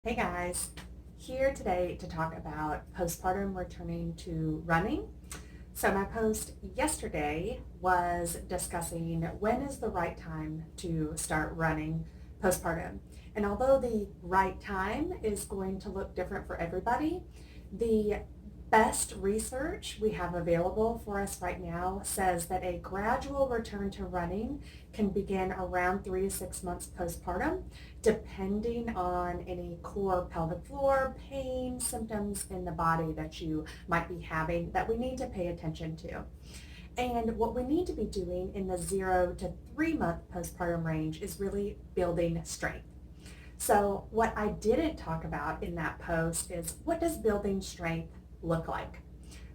Hey guys, here today to talk about postpartum returning to running. So my post yesterday was discussing when is the right time to start running postpartum. And although the right time is going to look different for everybody, the best research we have available for us right now says that a gradual return to running can begin around 3 to 6 months postpartum, depending on any core pelvic floor pain, symptoms in the body that you might be having that we need to pay attention to. And what we need to be doing in the 0 to 3 month postpartum range is really building strength. So what I didn't talk about in that post is what does building strength look like?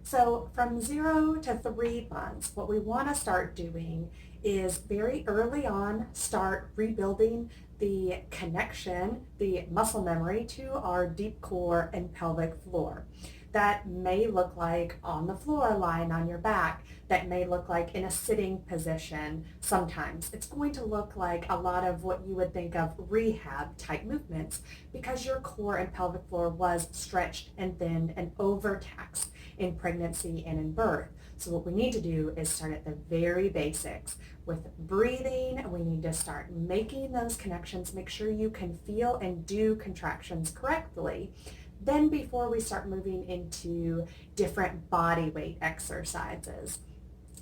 So from 0 to 3 months, what we want to start doing is very early on start rebuilding the connection, the muscle memory to our deep core and pelvic floor. That may look like on the floor, lying on your back. That may look like in a sitting position sometimes. It's going to look like a lot of what you would think of rehab type movements because your core and pelvic floor was stretched and thinned and overtaxed in pregnancy and in birth. So what we need to do is start at the very basics. With breathing, we need to start making those connections, make sure you can feel and do contractions correctly. Then before we start moving into different body weight exercises.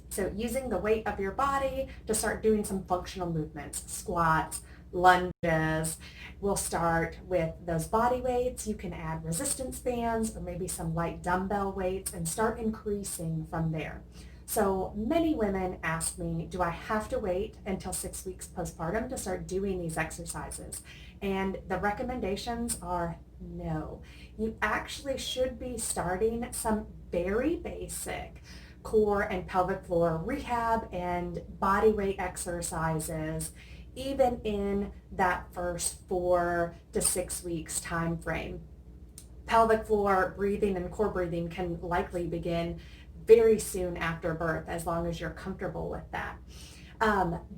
So using the weight of your body to start doing some functional movements, squats, lunges. We'll start with those body weights. You can add resistance bands or maybe some light dumbbell weights and start increasing from there. So many women ask me, do I have to wait until 6 weeks postpartum to start doing these exercises? And the recommendations are no. You actually should be starting some very basic core and pelvic floor rehab and body weight exercises even in that first 4 to 6 weeks time frame. Pelvic floor breathing and core breathing can likely begin very soon after birth as long as you're comfortable with that.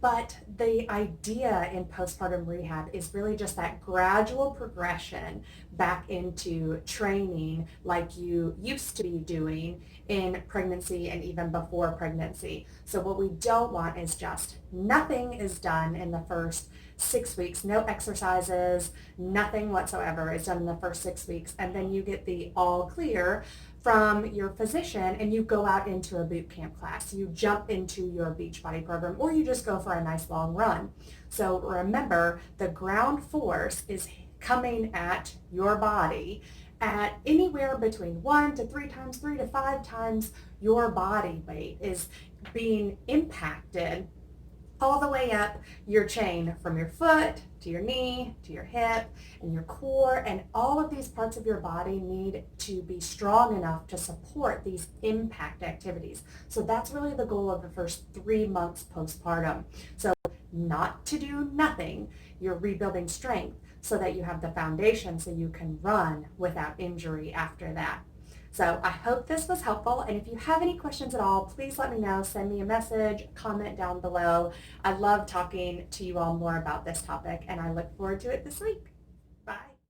But the idea in postpartum rehab is really just that gradual progression back into training like you used to be doing in pregnancy and even before pregnancy. So what we don't want is just nothing is done in the first 6 weeks, no exercises, nothing whatsoever is done in the first 6 weeks, and then you get the all clear from your physician and you go out into a boot camp class. You jump into your Beachbody program or you just go for a nice long run. So remember, the ground force is coming at your body at anywhere between 1 to 3 times, 3 to 5 times your body weight is being impacted all the way up your chain from your foot to your knee to your hip and your core, and all of these parts of your body need to be strong enough to support these impact activities. So that's really the goal of the first 3 months postpartum. So not to do nothing, you're rebuilding strength so that you have the foundation so you can run without injury after that. So I hope this was helpful, and if you have any questions at all, please let me know. Send me a message, comment down below. I love talking to you all more about this topic, and I look forward to it this week.